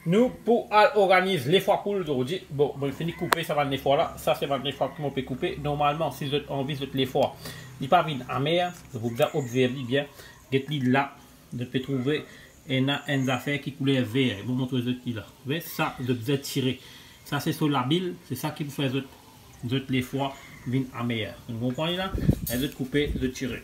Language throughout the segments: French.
Nous, pour organiser les foies pour aujourd'hui, bon, je finis de couper ça va les foies là. Ça, c'est les foies qu'on peut couper. Normalement, si vous envie de les foies, il n'y a pas de amer, vous devez observer bien. Get là, vous pouvez trouver une affaire qui coulait vert. Je vous montre là. Vous voyez, ça, vous devez tirer. Ça, c'est sur la bile, c'est ça qui vous fait les foies viennent amer. Vous comprenez là? Et vous couper, vous tirer.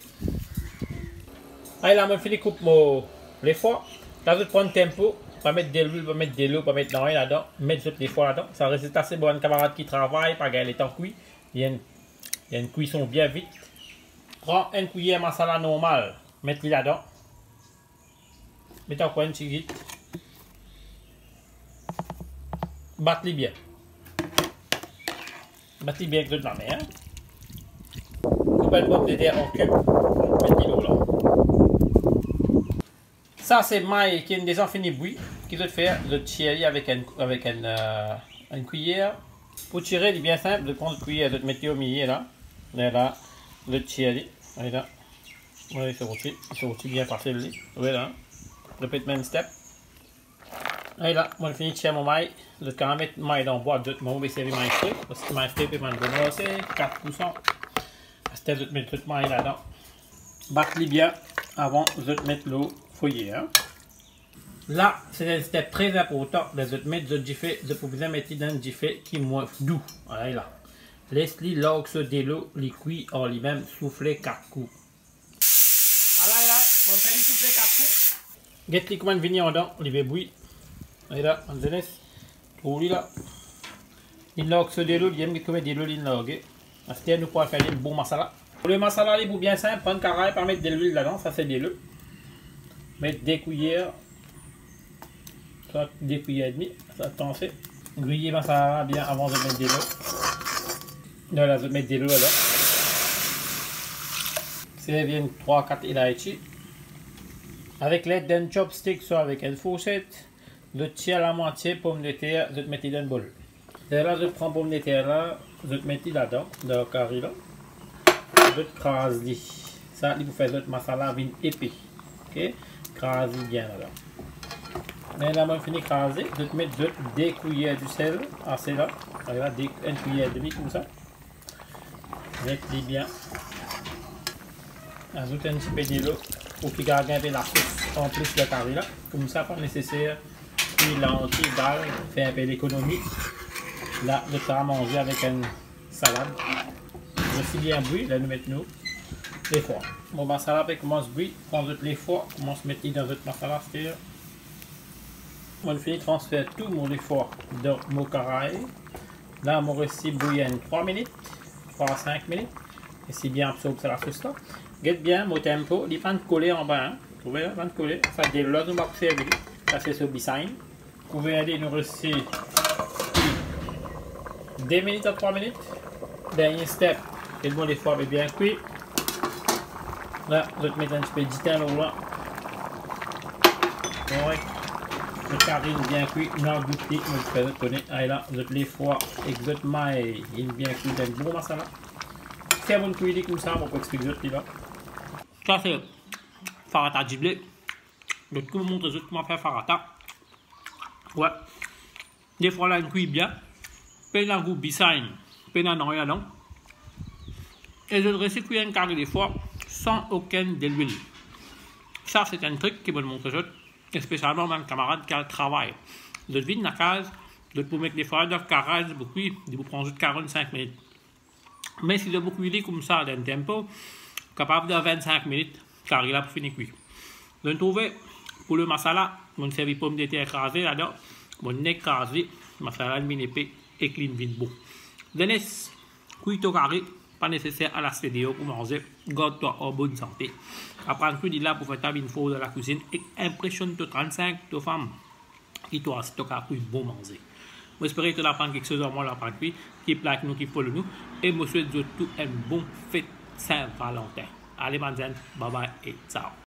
Allez, là, je finis de couper les foies. Là, vous prenez un tempo. Pas mettre de l'huile, pas mettre de l'eau, pas mettre rien là-dedans. Mettre toutes les fois là-dedans. Ça reste assez bon. Un camarade qui travaille, pas gagner les temps cuit. Il y a une cuisson bien vite. Prends une cuillère masala normale. Mettez-le là-dedans. Mettez encore une petite. Battez-le bien. Battez-le bien avec de la mer. Coupez le pomme de terre en cube. Mettez-le là. Ça, c'est maille qui est déjà fini bouillir. Qui doit faire le tirer avec une cuillère. Pour tirer, c'est bien simple. De prendre une cuillère, de mettre au milieu là. Là, le tirer. Là. Oui, c'est aussi bien passé le lit. Voilà. Répète même step. Et là, on finit de tirer mon maille. Le quand mettre maille dans le bois, je vais servir maille frais. Parce que maille frais, peut man brosser 4%. C'était de mettre toute maille là-dedans. Battez-le bien avant de mettre l'eau. Hein. Là, c'est un step très important de mettre le jiffé, de pouvoir mettre dans le jiffé qui est moins doux. Voilà, là. Laisse-le là que de l'eau, les cuits en lui-même souffler 4 coups. Voilà, là, on fait souffler 4 coups. Get-le comment venir en dedans, il va bouillir. Et là, on se laisse. Pour lui là. Il là que de l'eau, il aime que de l'eau, il là, ok. Après, nous pouvons faire un bon masala. Pour le masala, il est bien simple, prendre carré, pas mettre de l'huile là-dedans, ça c'est de l'eau. Mettre des cuillères, soit des cuillères et demie, ça fait. Griller masala bien avant de mettre de l'eau. Là, je vais mettre de l'eau là. C'est bien 3-4 ilachi. Avec l'aide d'un chopstick, soit avec une fourchette, je tire la moitié pomme de terre, je vais mettre dans le bol. Et là, je prends pomme de terre là, je vais mettre là-dedans, dans le carré là. Je crase li. Ça, il vous fait votre masala bien épais. Ok? Craser bien là. Maintenant, on finit de craser. Je vais mettre des cuillères du sel. Assez là. Voilà, une cuillère et demie comme ça. Mettez bien. Ajoutez un petit peu d'eau pour qu'il garde un peu la sauce en plus de carré là. Comme ça, pas nécessaire. Puis là, on tire balle, fait un peu d'économie. Là, je vais manger avec une salade. Aussi bien bouilli. Là, nous mettons les foies. Mon masala commence à bouillir, prendre les foies, commence à mettre dans votre masala. On finit de transférer tout mon foies dans mon carré. Là, mon récit bouillit en 3 minutes, 3 à 5 minutes. Et c'est bien absorbé la sauce là. Get bien mon tempo, il va coller en bas. Vous pouvez pas coller, ça déloge, nous va faire. Ça c'est sur B-sign. Vous pouvez aller nous récit 2 minutes à 3 minutes. Dernier step, et bon les foies bien cuits. Là, je vais mettre un petit peu d'étain là. Le carré est bien cuit, non goûté, je vais connaître. Allez là, je les foies exactement, il est bien cuit dans le bon masala. C'est bon cuit comme ça, on peut expliquer là. Ça c'est farata giblé. Je vais vous montrer comment faire farata. Ouais. Des fois là, il cuit bien. Peine à goût bisaïn, peine à rien non. Et je vais cuire un carré des fois sans aucune de l'huile. Ça, c'est un truc qui va me montrer, spécialement mon camarade qui a le travail. Je vide la case, je peux mettre les foies dans le carré, je vous prendre juste 45 minutes. Mais si je vous cuire comme ça, dans un tempo, capable de 25 minutes, car il a pour finir cuire. Je trouve pour le masala, mon servi pomme de terre écrasée là-dedans, mon nez écrasé, masala bien épais et clean bien bon. Dennis, cuit au carré. Pas nécessaire à la vidéo pour manger. Garde-toi en bonne santé. Apprends plus de là pour faire ta une fois de la cuisine et impressionne de 35 de femmes qui toi stock à bon manger. J'espère que tu apprends quelque chose à moi l'apprendre qui plaque nous qui follow nous et je souhaite tout un bon fête Saint-Valentin. Allez, bye bye et ciao.